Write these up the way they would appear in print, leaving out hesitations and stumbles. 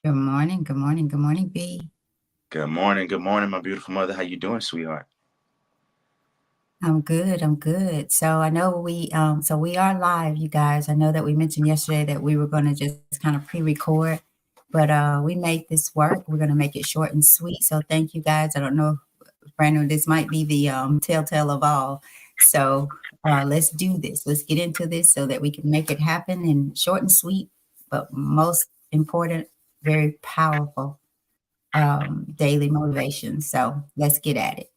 Good morning, good morning, good morning, B. Good morning, my beautiful mother. How you doing, sweetheart? I'm good, I'm good. So I know we are live, you guys. I know that we mentioned yesterday that we were gonna just kind of pre-record, but we made this work. We're gonna make it short and sweet. So thank you guys. I don't know, Brandon, this might be the telltale of all. So let's do this. Let's get into this so that we can make it happen in short and sweet, but most important, very powerful daily motivation. So let's get at it.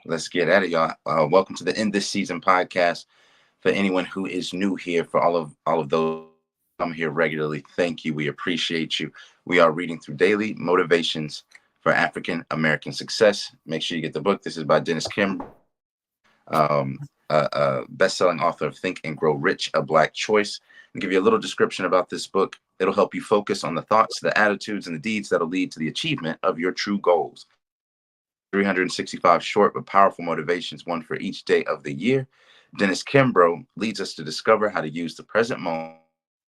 Let's get at it, y'all. Welcome to the In This Season podcast. For anyone who is new here, for all of those who come here regularly, thank you. We appreciate you. We are reading through daily motivations for African American success. Make sure you get the book. This is by Dennis Kimbro, best-selling author of Think and Grow Rich: A Black Choice. And give you a little description about this book. It'll help you focus on the thoughts, the attitudes, and the deeds that'll lead to the achievement of your true goals. 365 short but powerful motivations, one for each day of the year. Dennis Kimbro leads us to discover how to use the present moment,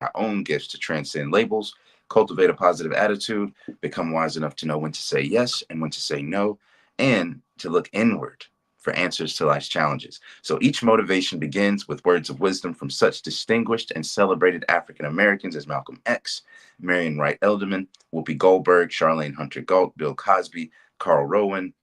our own gifts to transcend labels, cultivate a positive attitude, become wise enough to know when to say yes and when to say no, and to look inward for answers to life's challenges. So each motivation begins with words of wisdom from such distinguished and celebrated African Americans as Malcolm X, Marion Wright Elderman, Whoopi Goldberg, Charlene Hunter Galt, Bill Cosby, Carl Rowan,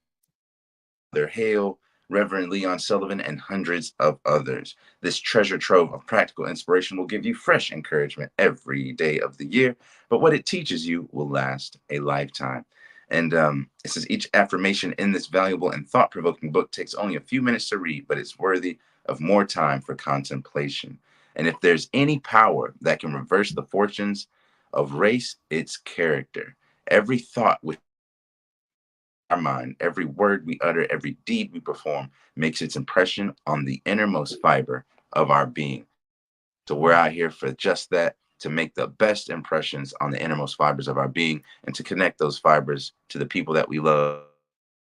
their Hale, Reverend Leon Sullivan, and hundreds of others. This treasure trove of practical inspiration will give you fresh encouragement every day of the year, but what it teaches you will last a lifetime. And it says each affirmation in this valuable and thought provoking book takes only a few minutes to read, but it's worthy of more time for contemplation. And if there's any power that can reverse the fortunes of race, it's character. Every thought with our mind, every word we utter, every deed we perform makes its impression on the innermost fiber of our being. So we're out here for just that, to make the best impressions on the innermost fibers of our being and to connect those fibers to the people that we love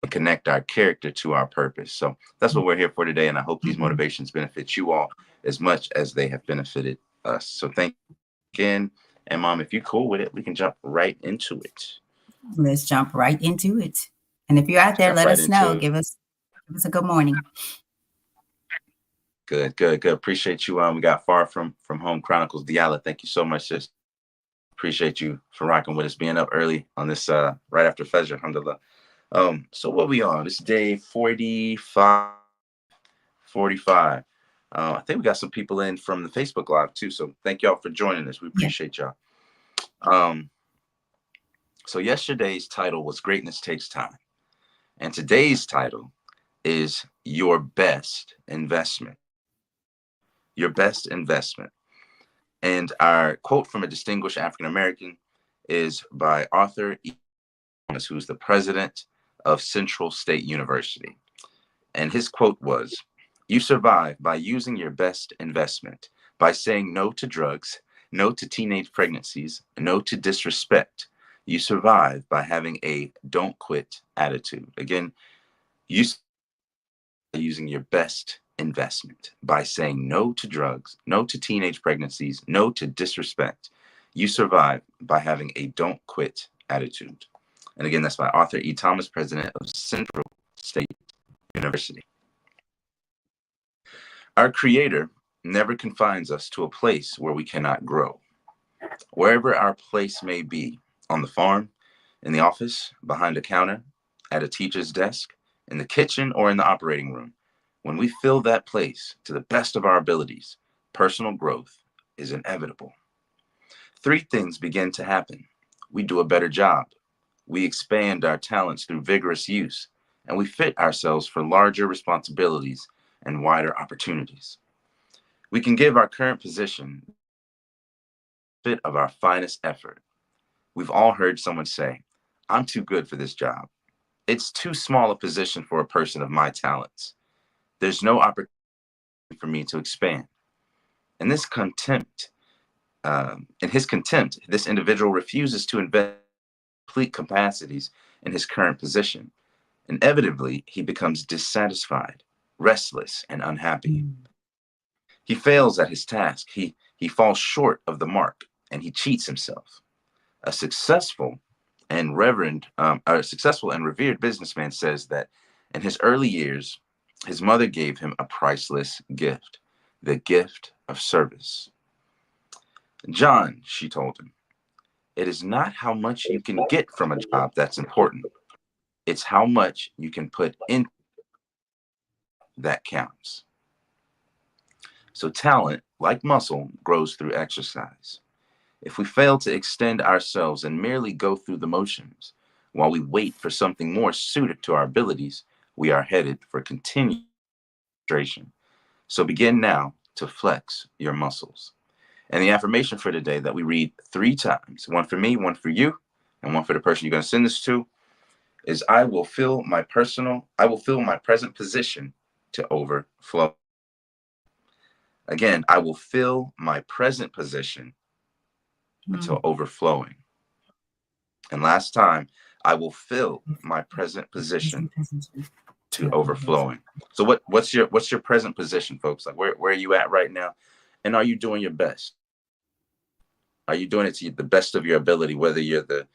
and connect our character to our purpose. So that's what we're here for today. And I hope these Mhm. motivations benefit you all as much as they have benefited us. So thank you again. And mom, if you're cool with it, we can jump right into it. Let's jump right into it. And if you're out there, Jump let right us know. into it. Give us a good morning. Good, good, good. Appreciate you. We got Far From Home Chronicles, Diala. Thank you so much, sis. Appreciate you for rocking with us, being up early on this right after Fajr, alhamdulillah. So what we on? This day 45, 45. I think we got some people in from the Facebook Live too. So thank y'all for joining us. We Yeah. appreciate y'all. Um, so yesterday's title was Greatness Takes Time. And today's title is Your Best Investment. Your best investment. And our quote from a distinguished African American is by Arthur E. Thomas, who's the president of Central State University. And his quote was, "You survive by using your best investment, by saying no to drugs, no to teenage pregnancies, no to disrespect. You survive by having a don't quit attitude." Again, you using your best investment by saying no to drugs, no to teenage pregnancies, no to disrespect. You survive by having a don't quit attitude. And again, that's by Arthur E. Thomas, president of Central State University. Our Creator never confines us to a place where we cannot grow. Wherever our place may be, on the farm, in the office, behind a counter, at a teacher's desk, in the kitchen, or in the operating room, when we fill that place to the best of our abilities, personal growth is inevitable. Three things begin to happen. We do a better job. We expand our talents through vigorous use, and we fit ourselves for larger responsibilities and wider opportunities. We can give our current position a bit of our finest effort. We've all heard someone say, "I'm too good for this job. It's too small a position for a person of my talents. There's no opportunity for me to expand." In this contempt, in his contempt, this individual refuses to invest complete capacities in his current position. Inevitably, he becomes dissatisfied, restless, and unhappy. Mm. He fails at his task. He falls short of the mark, and he cheats himself. A successful and revered businessman says that in his early years, his mother gave him a priceless gift, the gift of service. John, she told him, it is not how much you can get from a job that's important. It's how much you can put in that counts. So talent, like muscle, grows through exercise. If we fail to extend ourselves and merely go through the motions while we wait for something more suited to our abilities, we are headed for continued frustration. So begin now to flex your muscles. And the affirmation for today that we read 3 times, one for me, one for you, and one for the person you're going to send this to, is I will fill my present position to overflow. Again, I will fill my present position until overflowing. And last time, I will fill my present position to overflowing. So what's your present position, folks? Like where are you at right now? And are you doing your best? Are you doing it to the best of your ability? Whether you're the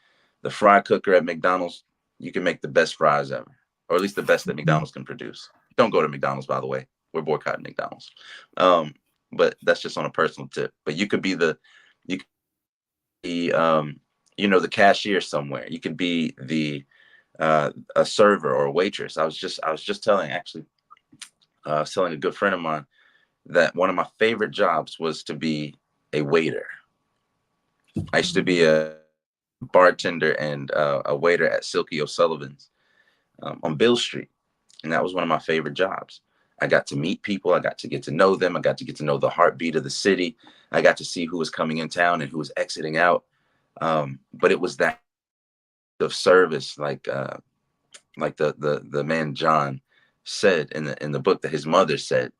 fry cooker at McDonald's, you can make the best fries ever, or at least the best that McDonald's can produce. Don't go to McDonald's, by the way. We're boycotting McDonald's. But that's just on a personal tip. But you could be you could be the cashier somewhere. You could be a server or a waitress. I was just telling a good friend of mine that one of my favorite jobs was to be a waiter. I used to be a bartender and a waiter at Silky O'Sullivan's on Bill Street, and that was one of my favorite jobs. I got to meet people. I got to get to know them. I got to get to know the heartbeat of the city. I got to see who was coming in town and who was exiting out. But it was that of service, like the man John said in the book that his mother said,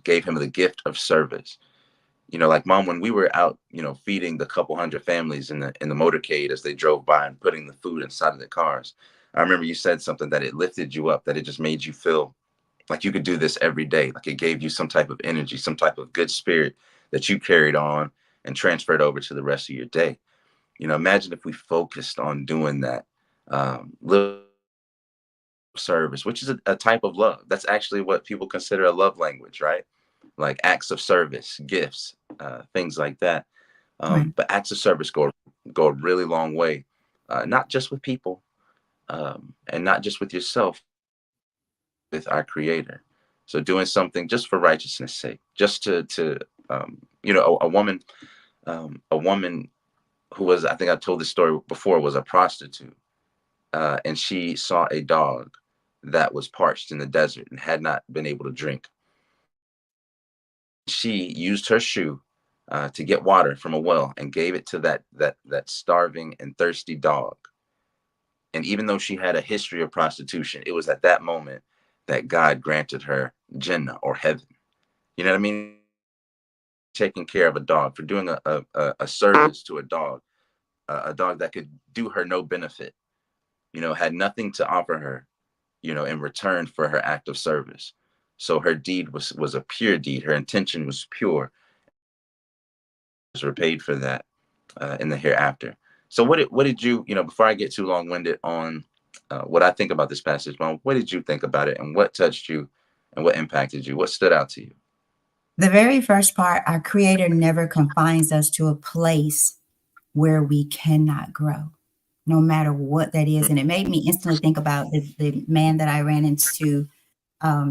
gave him the gift of service. Like Mom, when we were out, feeding the couple hundred families in the motorcade as they drove by and putting the food inside of the cars, I remember you said something that it lifted you up, that it just made you feel like you could do this every day. Like it gave you some type of energy, some type of good spirit that you carried on and transferred over to the rest of your day. Imagine if we focused on doing that little service, which is a type of love. That's actually what people consider a love language, right? Like acts of service, gifts, things like that. Right. But acts of service go a really long way, not just with people, and not just with yourself, with our Creator. So doing something just for righteousness' sake, just to a woman who was, I think I told this story before, was a prostitute, and she saw a dog that was parched in the desert and had not been able to drink. She used her shoe to get water from a well and gave it to that starving and thirsty dog. And even though she had a history of prostitution, it was at that moment that God granted her Jannah, or heaven. You know what I mean? Taking care of a dog, for doing a service to a dog that could do her no benefit, had nothing to offer her, in return for her act of service. So her deed was a pure deed. Her intention was pure. Was repaid for that in the hereafter. So what did you, before I get too long-winded on what I think about this passage, Mom, what did you think about it, and what touched you and what impacted you? What stood out to you? The very first part, our Creator never confines us to a place where we cannot grow, no matter what that is. And it made me instantly think about the man that I ran into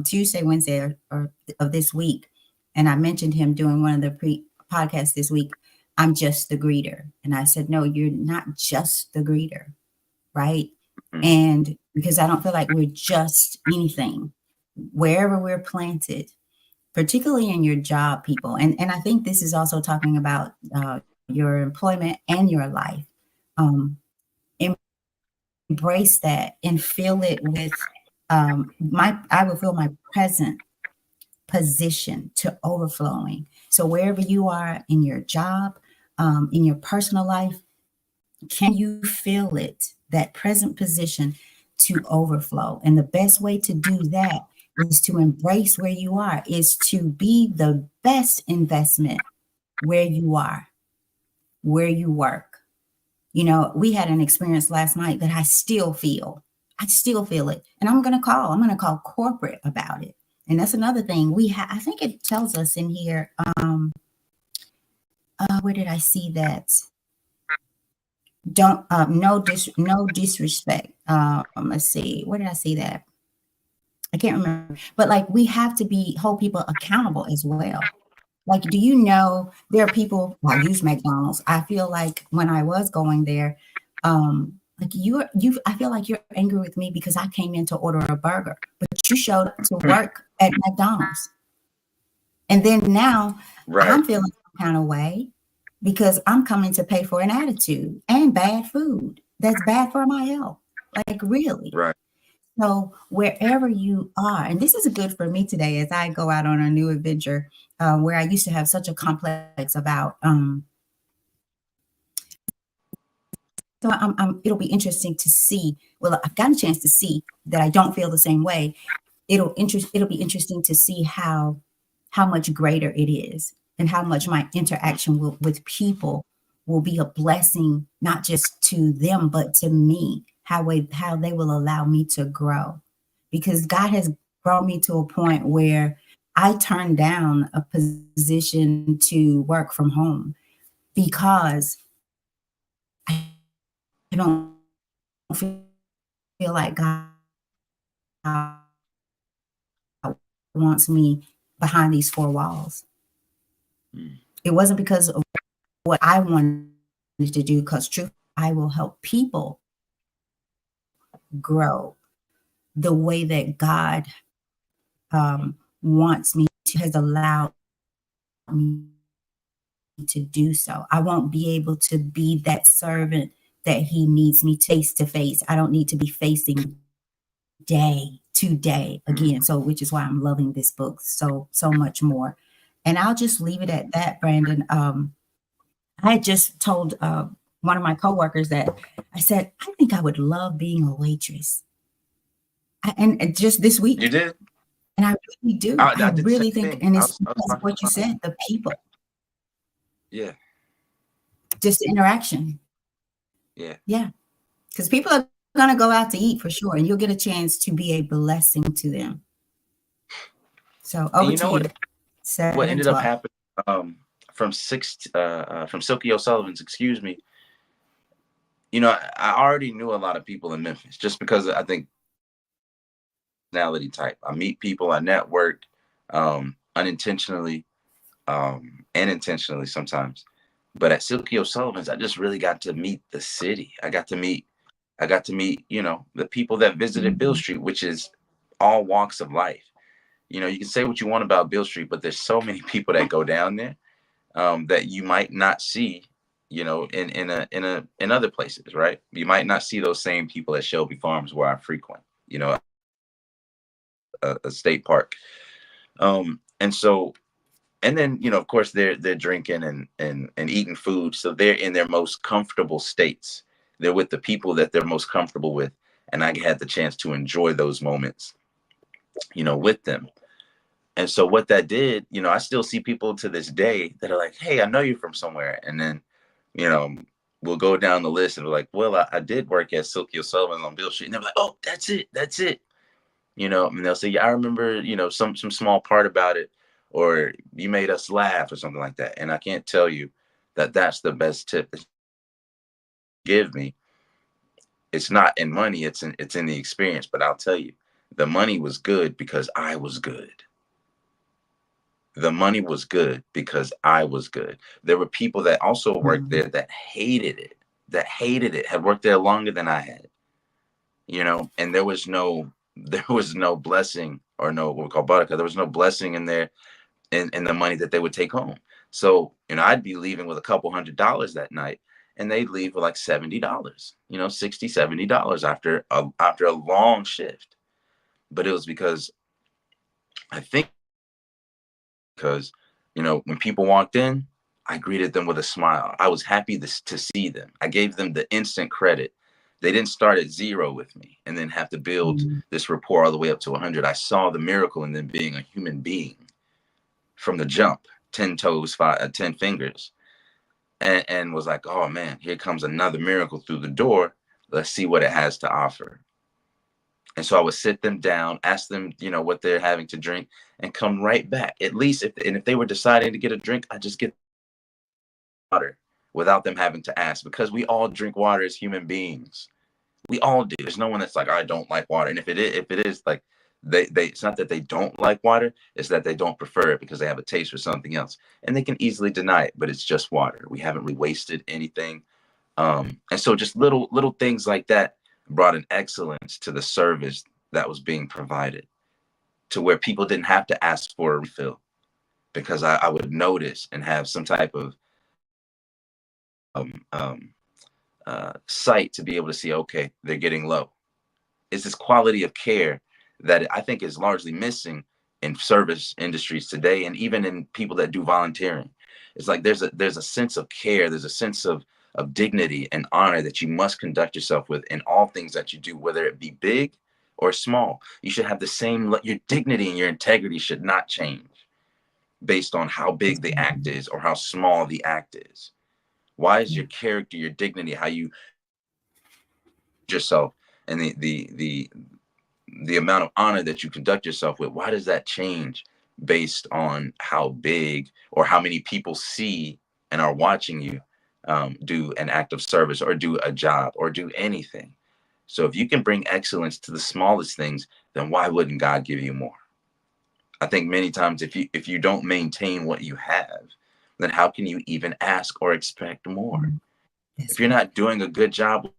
Tuesday, Wednesday, or of this week. And I mentioned him doing one of the podcasts this week. I'm just the greeter. And I said, no, you're not just the greeter, right? Mm-hmm. And because I don't feel like we're just anything, wherever we're planted, particularly in your job, people. And I think this is also talking about your employment and your life. Embrace that and fill it with I will fill my present position to overflowing. So wherever you are in your job, in your personal life, can you feel it, that present position, to overflow? And the best way to do that is to embrace where you are, is to be the best investment where you are, where you work, You know, we had an experience last night that I still feel. I still feel it. And I'm going to call corporate about it. And that's another thing I think it tells us in here, where did I see that? Don't, no disrespect. Let's see, where did I see that? I can't remember, but like we have to hold people accountable as well. Like, do you know there are people, I'll use McDonald's. I feel like when I was going there, like I feel like you're angry with me because I came in to order a burger, but you showed up to work at McDonald's. And then now Right. I'm feeling some kind of way because I'm coming to pay for an attitude and bad food that's bad for my health. Like, really. Right. So wherever you are, and this is good for me today as I go out on a new adventure, where I used to have such a complex about. So it'll be interesting to see. Well, I've gotten a chance to see that I don't feel the same way. It'll be interesting to see how much greater it is, and how much my interaction with people will be a blessing, not just to them but to me. How they will allow me to grow, because God has brought me to a point where I turned down a position to work from home because I don't feel like God wants me behind these four walls. Mm. It wasn't because of what I wanted to do, because truth, I will help people grow the way that God wants me to, has allowed me to do so. I won't be able to be that servant that He needs me to face. I don't need to be facing day to day again. So, which is why I'm loving this book so much more. And I'll just leave it at that, Brandon. I had just told one of my coworkers that I said, I think I would love being a waitress. And just this You week. did? And I really do. I I did the same really think, thing. and I it's was because of talking what you about, said, the people, yeah, just the interaction. yeah. Yeah. Because people are going to go out to eat for sure, and you'll get a chance to be a blessing to them. So And over you to know you. what ended up 7:12. happening from Silky O'Sullivan's, excuse me. You know, I already knew a lot of people in Memphis just because I think personality type. I meet people, I network, unintentionally, and intentionally sometimes. But at Silky O'Sullivan's, I just really got to meet the city. I got to meet, you know, the people that visited Bill Mhm. Street, which is all walks of life. You know, you can say what you want about Bill Street, but there's so many people that go down there that you might not see, you know, in other places, right? You might not see those same people at Shelby Farms where I frequent, you know, a state park. And so, and then, you know, of course they're drinking and eating food, so they're in their most comfortable states. They're with the people that they're most comfortable with, and I had the chance to enjoy those moments, you know, with them. And so what that did, you know, I still see people to this day that are like, hey, I know you from somewhere. And then, you know, we'll go down the list and we're like, well, I did work at Silky O'Sullivan on Bill Street. And they're like, oh, that's it. That's it. You know, and they'll say, yeah, I remember, you know, some small part about it, or you made us laugh or something like that. And I can't tell you that that's the best tip that you give me. It's not in money, it's in the experience. But I'll tell you, the money was good because I was good. The money was good because I was good. There were people that also worked Mhm. there that hated it, had worked there longer than I had, you know, and there was no blessing, or no, what we call baraka. There was no blessing in there in the money that they would take home. So, you know, I'd be leaving with a couple $100 that night, and they'd leave with like $70, you know, $60, $70 after a long shift. But it was because I think because, you know, when people walked in, I greeted them with a smile. I was happy to see them. I gave them the instant credit. They didn't start at zero with me and then have to build Mhm. this rapport all the way up to 100. I saw the miracle in them being a human being from the jump, 10 toes, 10 fingers. and was like, oh man, here comes another miracle through the door. Let's see what it has to offer. And so I would sit them down, ask them, what they're having to drink, and come right back. At least if they were deciding to get a drink, I just get water without them having to ask, because we all drink water as human beings. We all do. There's no one that's like, I don't like water. And if it is like they it's not that they don't like water, it's that they don't prefer it because they have a taste for something else. And they can easily deny it, but it's just water. We haven't really wasted anything. And so just little things like that brought an excellence to the service that was being provided, to where people didn't have to ask for a refill, because I would notice and have some type of um, um, sight to be able to see, okay, they're getting low. It's this quality of care that I think is largely missing in service industries today, and even in people that do volunteering. It's like there's a sense of care, there's a sense of dignity and honor that you must conduct yourself with in all things that you do, whether it be big or small. You should have the same, your dignity and your integrity should not change based on how big the act is or how small the act is. Why is your character, your dignity, how you yourself, and the amount of honor that you conduct yourself with, why does that change based on how big or how many people see and are watching you do an act of service or do a job or do anything? So if you can bring excellence to the smallest things, then why wouldn't God give you more? I think many times if you don't maintain what you have, then how can you even ask or expect more? If you're not doing a good job with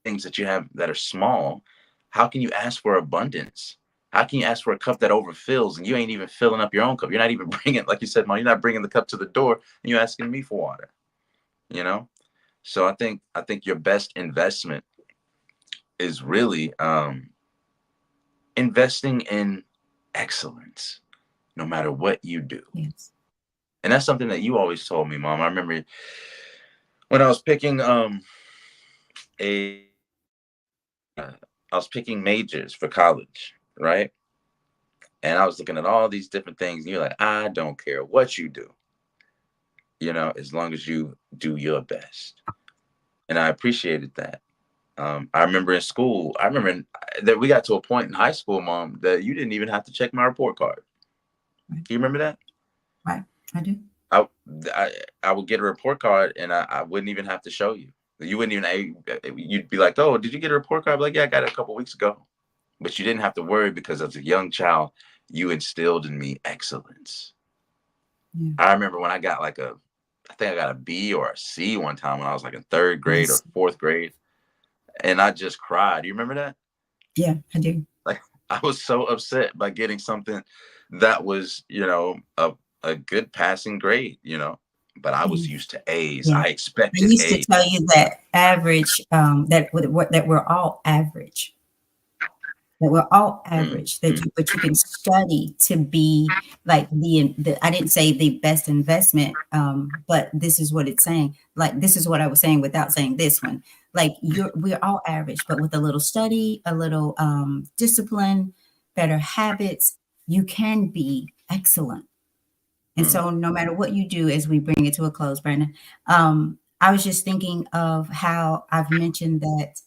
things that you have that are small, how can you ask for abundance? How can you ask for a cup that overfills and you ain't even filling up your own cup? You're not even bringing, like you said, Mom, you're not bringing the cup to the door and you're asking me for water, you know? So I think your best investment is really investing in excellence, no matter what you do. Yes. And that's something that you always told me, Mom. I remember when I was picking a I was picking majors for college, right? And I was looking at all these different things, and you're like, I don't care what you do, as long as you do your best. And I appreciated that. I remember in school, that we got to a point in high school, Mom, that you didn't even have to check my report card. Right. Do you remember that? Right. I do. I, I, I would get a report card and I wouldn't even have to show you. You wouldn't even, you'd be like, oh, did you get a report card? I'd be like, yeah, I got it a couple weeks ago. But you didn't have to worry because as a young child, you instilled in me excellence. Yeah. I remember when I got I think I got a B or a C one time when I was like in third grade or fourth grade. And I just cried. Do you remember that? Yeah, I do. Like I was so upset by getting something that was, a good passing grade, but I was used to A's. Yeah. I expected I used A's. to tell you that average, that we're all average. That we're all average. But you can study to be like the I didn't say the best investment, but this is what it's saying. Like this is what I was saying without saying this one. Like we're all average, but with a little study, a little discipline, better habits, you can be excellent. And so no matter what you do, as we bring it to a close, Brandon, I was just thinking of how I've mentioned that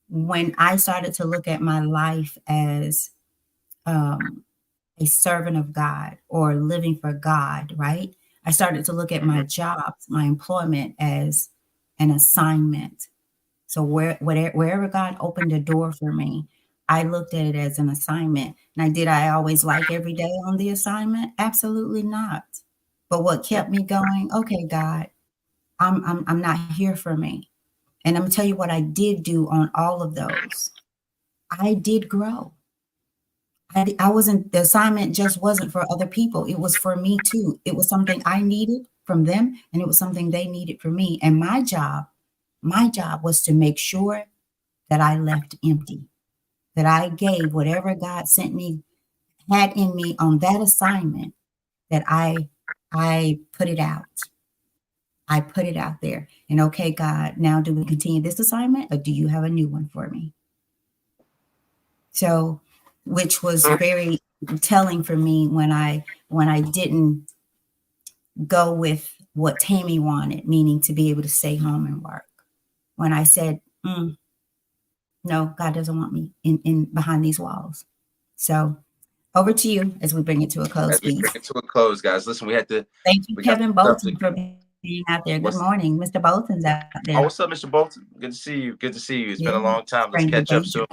when I started to look at my life as a servant of God or living for God, right? I started to look at my jobs, my employment as an assignment. So wherever God opened a door for me, I looked at it as an assignment. Now, did I always like every day on the assignment? Absolutely not. But what kept me going? Okay, God, I'm not here for me. And I'm gonna tell you what I did do on all of those. I did grow. I wasn't, the assignment just wasn't for other people. It was for me too. It was something I needed from them, and it was something they needed from me. And my job was to make sure that I left empty, that I gave whatever God sent me, had in me on that assignment, that I put it out. I put it out there. And okay, God, now do we continue this assignment or do you have a new one for me? So, which was very telling for me when I didn't go with what Tammy wanted, meaning to be able to stay home and work. When I said, no, God doesn't want me in behind these walls. So over to you as we bring it to a close, As we please. bring it to a close, guys, listen, Thank you, we got Kevin stuff Bolton, to. for being out there. Good What's morning. Mr. Bolton's out there. Oh, what's up, Mr. Bolton? Good to see you. Good to see you. It's Yeah, been a long time. Let's stranger catch up danger. soon.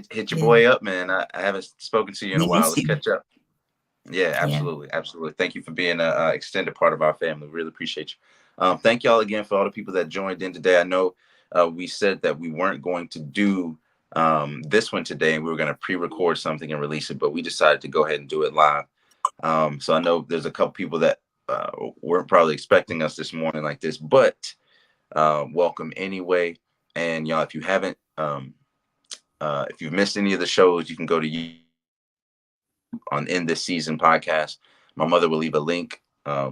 Hit your Yeah, boy up, man. I haven't spoken to you in a we while. miss Let's you. catch up. Yeah, Yeah. absolutely, absolutely. Thank you for being a extended part of our family. Really appreciate you. Thank y'all again for all the people that joined in today. I know we said that we weren't going to do this one today, and we were going to pre-record something and release it, but we decided to go ahead and do it live. So I know there's a couple people that weren't probably expecting us this morning like this, but welcome anyway. And y'all, if you haven't, if you've missed any of the shows, you can go to YouTube on In This Season podcast. My mother will leave a link to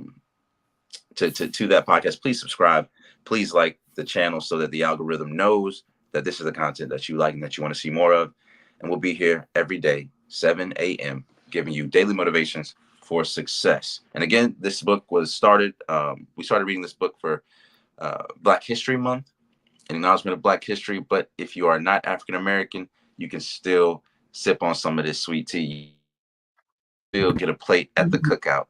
that podcast. Please subscribe. Please like the channel so that the algorithm knows that this is the content that you like and that you want to see more of. And we'll be here every day, 7 a.m., giving you daily motivations for success. And again, this book was started. We started reading this book for Black History Month, an acknowledgement of Black history. But if you are not African American, you can still sip on some of this sweet tea. Still get a plate at the Mhm. cookout.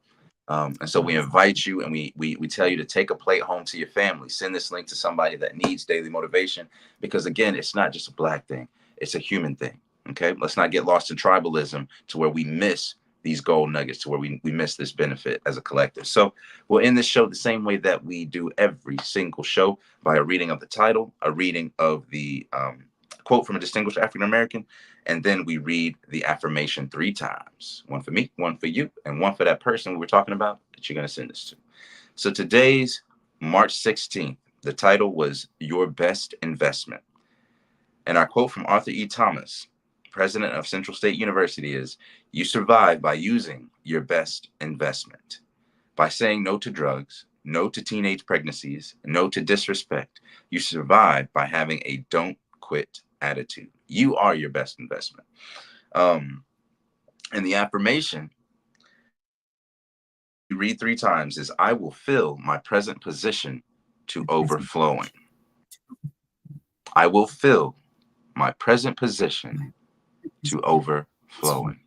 And so we invite you, and we tell you to take a plate home to your family. Send this link to somebody that needs daily motivation, because again, it's not just a Black thing, it's a human thing. Okay, let's not get lost in tribalism to where we miss these gold nuggets, to where we miss this benefit as a collective. So we'll end this show the same way that we do every single show, by a reading of the title, a reading of the quote from a distinguished African American, and then we read the affirmation 3 times. One for me, one for you, and one for that person we were talking about that you're going to send this to. So today's March 16th, the title was Your Best Investment. And our quote from Arthur E. Thomas, president of Central State University, is, "You survive by using your best investment. By saying no to drugs, no to teenage pregnancies, no to disrespect, you survive by having a don't quit attitude. You are your best investment." Um, and the affirmation you read 3 times is, "I will fill my present position to overflowing." I will fill my present position to overflowing.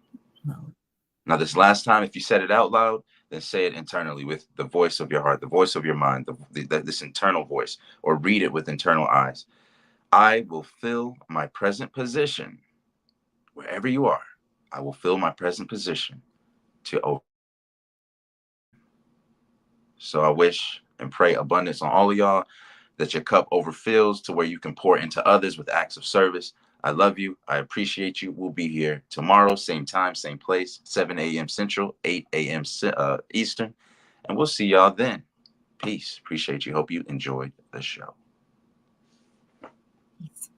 Now, this last time, if you said it out loud, then say it internally with the voice of your heart, the voice of your mind, this internal voice, or read it with internal eyes. I will fill my present position, wherever you are. I will fill my present position to over. So I wish and pray abundance on all of y'all, that your cup overfills to where you can pour into others with acts of service. I love you. I appreciate you. We'll be here tomorrow, same time, same place, 7 a.m. Central, 8 a.m. Eastern. And we'll see y'all then. Peace. Appreciate you. Hope you enjoyed the show. Peace.